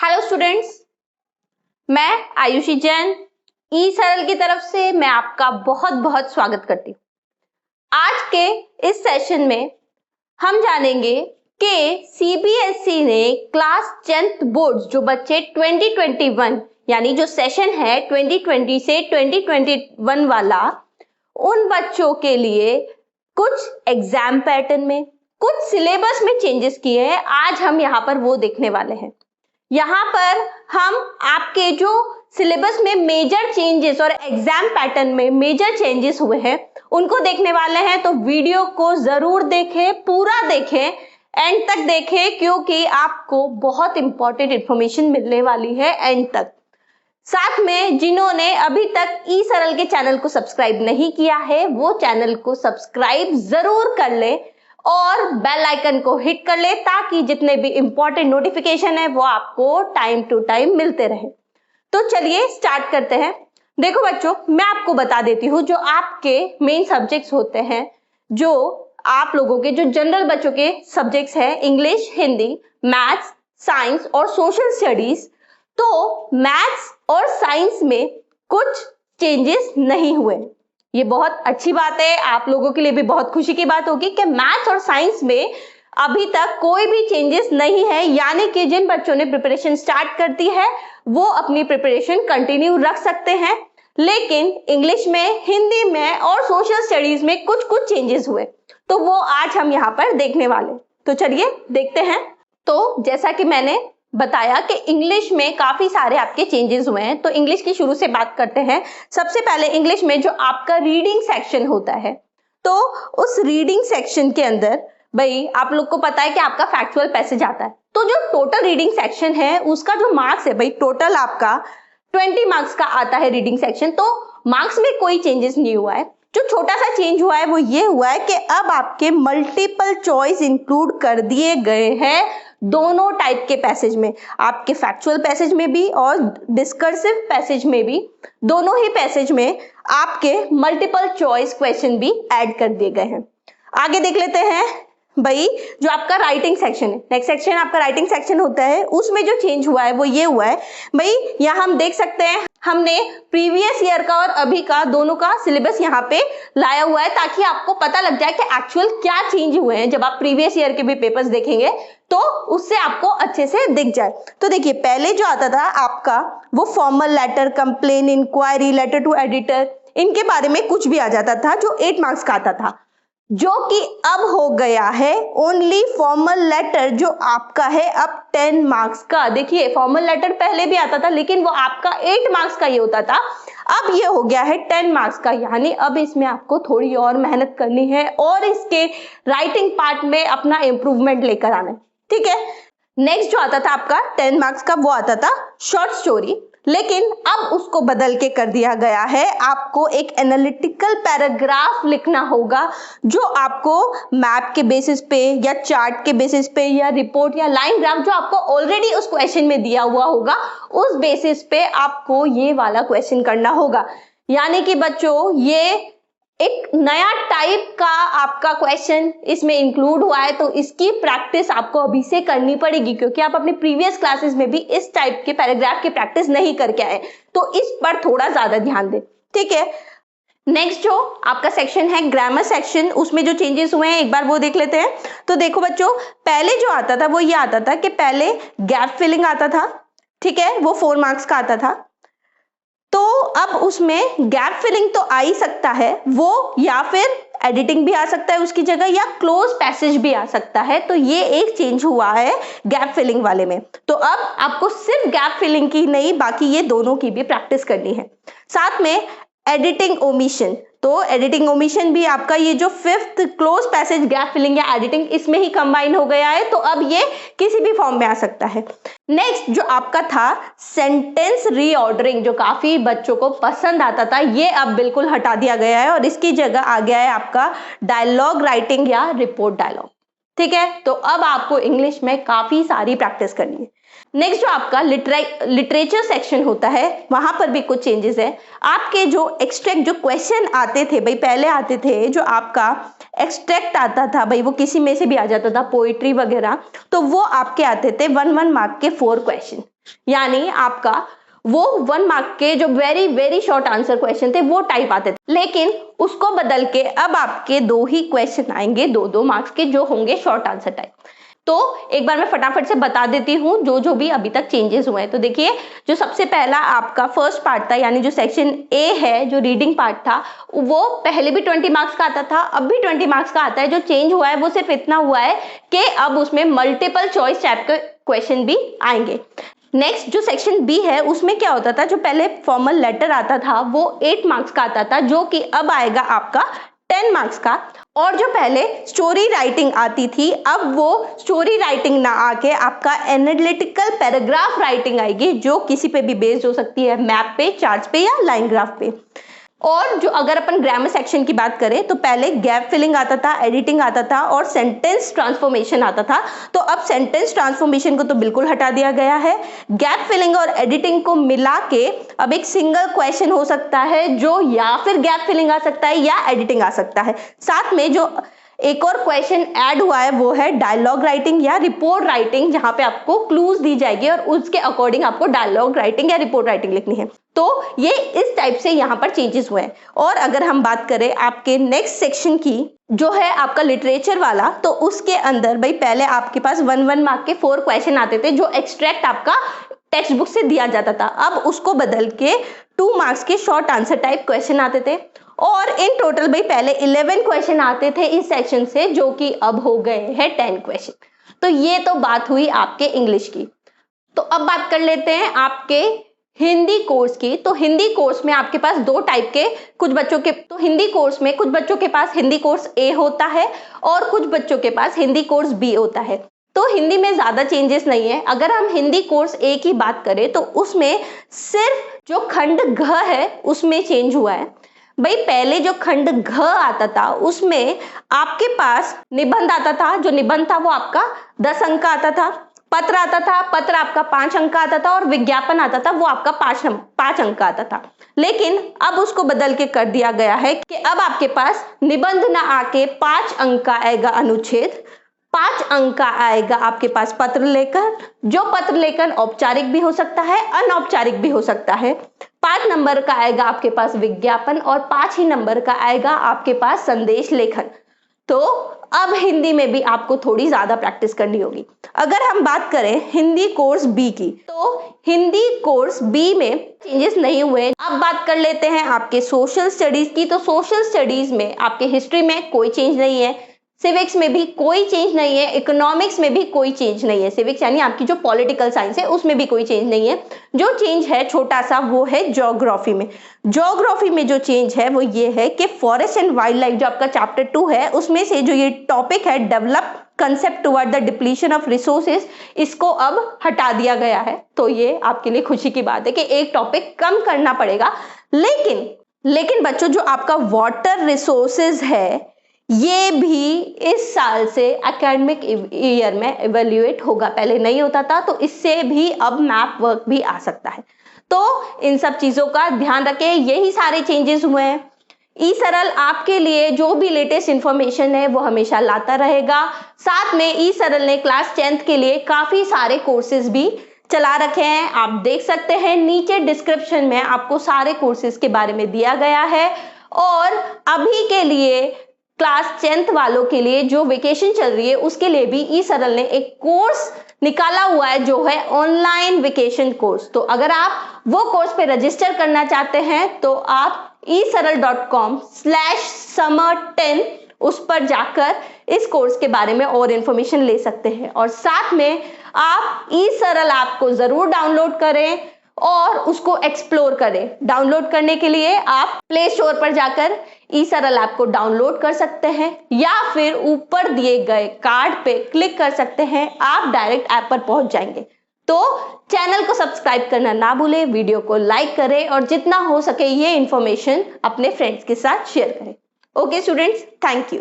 Hello students, मैं आयुषी जैन ई सरल की तरफ से मैं आपका बहुत बहुत स्वागत करती हूँ। आज के इस सेशन में हम जानेंगे कि सीबीएसई ने क्लास 10th बोर्ड्स जो बच्चे 2021 यानी जो सेशन है 2020 से 2021 वाला, उन बच्चों के लिए कुछ एग्जाम पैटर्न में, कुछ सिलेबस में चेंजेस किए हैं। आज हम यहाँ पर वो देखने वाले हैं। यहाँ पर हम आपके जो सिलेबस में मेजर चेंजेस और एग्जाम पैटर्न में मेजर चेंजेस हुए हैं उनको देखने वाले हैं। तो वीडियो को जरूर देखें, पूरा देखें, एंड तक देखें, क्योंकि आपको बहुत इंपॉर्टेंट इंफॉर्मेशन मिलने वाली है एंड तक। साथ में जिन्होंने अभी तक ई सरल के चैनल को सब्सक्राइब नहीं किया है वो चैनल को सब्सक्राइब जरूर कर ले और बेल आइकन को हिट कर ले, ताकि जितने भी इंपॉर्टेंट नोटिफिकेशन है वो आपको टाइम टू टाइम मिलते रहे। तो चलिए स्टार्ट करते हैं। देखो बच्चों, मैं आपको बता देती हूँ जो आपके मेन सब्जेक्ट्स होते हैं, जो आप लोगों के जो जनरल बच्चों के सब्जेक्ट्स हैं, इंग्लिश, हिंदी, मैथ्स, साइंस और सोशल स्टडीज। तो मैथ्स और साइंस में कुछ चेंजेस नहीं हुए। ये बहुत अच्छी बात है, आप लोगों के लिए भी बहुत खुशी की बात होगी कि मैथ्स और साइंस में अभी तक कोई भी चेंजेस नहीं है। यानी कि जिन बच्चों ने प्रिपरेशन स्टार्ट कर दी है वो अपनी प्रिपरेशन कंटिन्यू रख सकते हैं। लेकिन इंग्लिश में, हिंदी में और सोशल स्टडीज में कुछ कुछ चेंजेस हुए, तो वो आज हम यहाँ पर देखने वाले। तो चलिए देखते हैं। तो जैसा कि मैंने बताया कि इंग्लिश में काफी सारे आपके चेंजेस हुए हैं, तो इंग्लिश की शुरू से बात करते हैं। सबसे पहले इंग्लिश में जो आपका रीडिंग सेक्शन होता है, तो उस रीडिंग सेक्शन के अंदर भाई आप लोग को पता है कि आपका फैक्चुअल पैसेज आता है। तो जो टोटल रीडिंग सेक्शन है उसका जो मार्क्स है भाई, टोटल आपका 20 मार्क्स का आता है रीडिंग सेक्शन। तो मार्क्स में कोई चेंजेस नहीं हुआ है। जो छोटा सा चेंज हुआ है वो ये हुआ है कि अब आपके मल्टीपल चॉइस इंक्लूड कर दिए गए हैं दोनों टाइप के पैसेज में, आपके फैक्चुअल पैसेज में भी और डिस्कर्सिव पैसेज में भी। दोनों ही पैसेज में आपके मल्टीपल चॉइस क्वेश्चन भी ऐड कर दिए गए हैं। आगे देख लेते हैं भाई, जो आपका राइटिंग सेक्शन है, नेक्स्ट सेक्शन आपका राइटिंग सेक्शन होता है, उसमें जो चेंज हुआ है वो ये हुआ है भाई, यहाँ हम देख सकते हैं हमने प्रीवियस ईयर का और अभी का दोनों का सिलेबस यहाँ पे लाया हुआ है, ताकि आपको पता लग जाए कि एक्चुअल क्या चेंज हुए हैं। जब आप प्रीवियस ईयर के भी पेपर्स देखेंगे तो उससे आपको अच्छे से दिख जाए। तो देखिए, पहले जो आता था आपका वो formal letter, complain, inquiry, letter to editor, इनके बारे में कुछ भी आ जाता था जो 8 मार्क्स का आता था, जो कि अब हो गया है ओनली फॉर्मल लेटर, जो आपका है अब 10 मार्क्स का। देखिए, फॉर्मल लेटर पहले भी आता था लेकिन वो आपका 8 मार्क्स का ये होता था, अब ये हो गया है 10 मार्क्स का। यानी अब इसमें आपको थोड़ी और मेहनत करनी है और इसके राइटिंग पार्ट में अपना इंप्रूवमेंट लेकर आना है, ठीक है। नेक्स्ट जो आता था आपका 10 मार्क्स का वो आता था शॉर्ट स्टोरी, लेकिन अब उसको बदल के कर दिया गया है, आपको एक एनालिटिकल पैराग्राफ लिखना होगा, जो आपको मैप के बेसिस पे या चार्ट के बेसिस पे या रिपोर्ट या लाइन ग्राफ जो आपको ऑलरेडी उस क्वेश्चन में दिया हुआ होगा, उस बेसिस पे आपको ये वाला क्वेश्चन करना होगा। यानी कि बच्चों, ये एक नया टाइप का आपका क्वेश्चन इसमें इंक्लूड हुआ है, तो इसकी प्रैक्टिस आपको अभी से करनी पड़ेगी, क्योंकि आप अपने प्रीवियस क्लासेस में भी इस टाइप के पैराग्राफ की प्रैक्टिस नहीं करके आए। तो इस पर थोड़ा ज्यादा ध्यान दें, ठीक है। नेक्स्ट जो आपका सेक्शन है ग्रामर सेक्शन, उसमें जो चेंजेस हुए हैं एक बार वो देख लेते हैं। तो देखो बच्चों, पहले जो आता था वो ये आता था कि पहले गैप फिलिंग आता था, ठीक है, वो 4 मार्क्स का आता था। तो अब उसमें गैप फिलिंग तो आ ही सकता है वो, या फिर एडिटिंग भी आ सकता है उसकी जगह, या क्लोज पैसेज भी आ सकता है। तो ये एक चेंज हुआ है गैप फिलिंग वाले में। तो अब आपको सिर्फ गैप फिलिंग की नहीं, बाकी ये दोनों की भी प्रैक्टिस करनी है। साथ में एडिटिंग ओमिशन, तो एडिटिंग ओमिशन भी आपका ये जो 5th cloze passage gap filling या एडिटिंग, इसमें ही कंबाइन हो गया है। तो अब ये किसी भी फॉर्म में आ सकता है। नेक्स्ट जो आपका था सेंटेंस रीऑर्डरिंग, जो काफी बच्चों को पसंद आता था, ये अब बिल्कुल हटा दिया गया है और इसकी जगह आ गया है आपका डायलॉग राइटिंग या रिपोर्ट डायलॉग, ठीक है। तो अब आपको इंग्लिश में काफी सारी प्रैक्टिस करनी है। नेक्स्ट जो आपका लिटरेचर सेक्शन होता है वहां पर भी कुछ चेंजेस है। आपके जो एक्सट्रैक्ट जो क्वेश्चन आते थे भाई, पहले आते थे जो आपका एक्सट्रैक्ट आता था भाई, वो किसी में से भी आ जाता था, पोइट्री वगैरह, तो वो आपके आते थे 1 मार्क के 4 क्वेश्चन, यानी आपका वो 1 मार्क के जो very very short answer question थे वो टाइप आते थे। लेकिन उसको बदल के अब आपके 2 ही क्वेश्चन आएंगे 2-2 मार्क्स के, जो होंगे शॉर्ट आंसर टाइप। तो एक बार मैं फटाफट से बता देती हूँ जो भी अभी तक चेंजेस हुए हैं। तो देखिए, जो सबसे पहला आपका फर्स्ट पार्ट था, यानी जो सेक्शन ए है, जो रीडिंग पार्ट था, वो पहले भी 20 मार्क्स का आता था, अब भी 20 मार्क्स का आता है। जो चेंज हुआ है वो सिर्फ इतना हुआ है कि अब उसमें मल्टीपल चॉइस टाइप के क्वेश्चन भी आएंगे। नेक्स्ट जो सेक्शन बी है उसमें क्या होता था, जो पहले फॉर्मल लेटर आता था वो 8 मार्क्स का आता था, जो कि अब आएगा आपका 10 मार्क्स का। और जो पहले स्टोरी राइटिंग आती थी, अब वो स्टोरी राइटिंग ना आके आपका एनालिटिकल पैराग्राफ राइटिंग आएगी, जो किसी पे भी बेस्ड हो सकती है, मैप पे, चार्ट्स पे या लाइन ग्राफ पे। और जो अगर अपन ग्रामर सेक्शन की बात करें तो पहले गैप फिलिंग आता था, एडिटिंग आता था और सेंटेंस ट्रांसफॉर्मेशन आता था। तो अब सेंटेंस ट्रांसफॉर्मेशन को तो बिल्कुल हटा दिया गया है। गैप फिलिंग और एडिटिंग को मिला के अब एक सिंगल क्वेश्चन हो सकता है, जो या फिर गैप फिलिंग आ सकता है या एडिटिंग आ सकता है। साथ में जो एक और क्वेश्चन ऐड हुआ है वो है डायलॉग राइटिंग या रिपोर्ट राइटिंग, जहां पे आपको क्लूज दी जाएगी और उसके अकॉर्डिंग आपको डायलॉग राइटिंग या रिपोर्ट राइटिंग लिखनी है। तो ये इस टाइप से यहाँ पर चेंजेस हुए हैं। और अगर हम बात करें आपके नेक्स्ट सेक्शन की, जो है आपका लिटरेचर वाला, तो उसके अंदर भाई पहले आपके पास 1 मार्क के 4 क्वेश्चन आते थे, जो एक्सट्रैक्ट आपका टेक्स्ट बुक से दिया जाता था। अब उसको बदल के 2 मार्क्स के शॉर्ट आंसर टाइप क्वेश्चन आते थे। और इन टोटल भाई पहले 11 क्वेश्चन आते थे इस सेक्शन से, जो कि अब हो गए हैं 10 क्वेश्चन। तो ये तो बात हुई आपके इंग्लिश की। तो अब बात कर लेते हैं आपके हिंदी कोर्स की। तो हिंदी कोर्स में आपके पास 2 टाइप के कुछ बच्चों के, तो हिंदी कोर्स में कुछ बच्चों के पास हिंदी कोर्स ए होता है और कुछ बच्चों के पास हिंदी कोर्स बी होता है। तो हिंदी में ज्यादा चेंजेस नहीं है। अगर हम हिंदी कोर्स ए की बात करें तो उसमें सिर्फ जो खंड घ है उसमें चेंज हुआ है। भाई पहले जो खंड घ आता था उसमें आपके पास निबंध आता था, जो निबंध था वो आपका 10 अंक का आता था। पत्र आता था, पत्र आपका 5 अंक का आता था। और विज्ञापन आता था, वो आपका 5 अंक का आता था। लेकिन अब उसको बदल के कर दिया गया है कि अब आपके पास निबंध ना आके 5 अंक का आएगा अनुच्छेद, 5 अंक का आएगा आपके पास पत्र लेखन। जो पत्र लेखन औपचारिक भी हो सकता है, अनौपचारिक भी हो सकता है। 5 नंबर का आएगा आपके पास विज्ञापन और 5 ही नंबर का आएगा आपके पास संदेश लेखन। तो अब हिंदी में भी आपको थोड़ी ज्यादा प्रैक्टिस करनी होगी। अगर हम बात करें हिंदी कोर्स बी की, तो हिंदी कोर्स बी में चेंजेस नहीं हुए। अब बात कर लेते हैं आपके सोशल स्टडीज की। तो सोशल स्टडीज में आपके हिस्ट्री में कोई चेंज नहीं है, सिविक्स में भी कोई चेंज नहीं है, इकोनॉमिक्स में भी कोई चेंज नहीं है। सिविक्स यानी आपकी जो पॉलिटिकल साइंस है उसमें भी कोई चेंज नहीं है। जो चेंज है छोटा सा वो है ज्योग्राफी में। ज्योग्राफी में जो चेंज है वो ये है कि फॉरेस्ट एंड वाइल्ड लाइफ, जो आपका चैप्टर 2 है, उसमें से जो ये टॉपिक है develop concept toward the depletion of resources, इसको अब हटा दिया गया है। तो ये आपके लिए खुशी की बात है कि एक टॉपिक कम करना पड़ेगा। लेकिन बच्चों, जो आपका वाटर रिसोर्सेज है ये भी इस साल से एकेडमिक ईयर में इवेल्युएट होगा। पहले नहीं होता था, तो इससे भी अब मैप वर्क भी आ सकता है। तो इन सब चीजों का ध्यान रखें। यही सारे चेंजेस हुए हैं। ई सरल आपके लिए जो भी लेटेस्ट इंफॉर्मेशन है वो हमेशा लाता रहेगा। साथ में ई सरल ने क्लास 10th के लिए काफी सारे कोर्सेज भी चला रखे हैं, आप देख सकते हैं। नीचे डिस्क्रिप्शन में आपको सारे कोर्सेज के बारे में दिया गया है। और अभी के लिए क्लास 10th वालों के लिए जो वेकेशन चल रही है उसके लिए भी ई सरल ने एक कोर्स निकाला हुआ है, जो है ऑनलाइन वेकेशन कोर्स। तो अगर आप वो कोर्स पे रजिस्टर करना चाहते हैं तो आप eSaral.com/summer10 उस पर जाकर इस कोर्स के बारे में और इंफॉर्मेशन ले सकते हैं। और साथ में आप ई सरल ऐप को जरूर डाउनलोड करें और उसको एक्सप्लोर करें। डाउनलोड करने के लिए आप प्ले स्टोर पर जाकर ई सरल ऐप को डाउनलोड कर सकते हैं या फिर ऊपर दिए गए कार्ड पे क्लिक कर सकते हैं, आप डायरेक्ट ऐप पर पहुंच जाएंगे। तो चैनल को सब्सक्राइब करना ना भूलें, वीडियो को लाइक करें और जितना हो सके ये इंफॉर्मेशन अपने फ्रेंड्स के साथ शेयर करें। Okay students, thank you.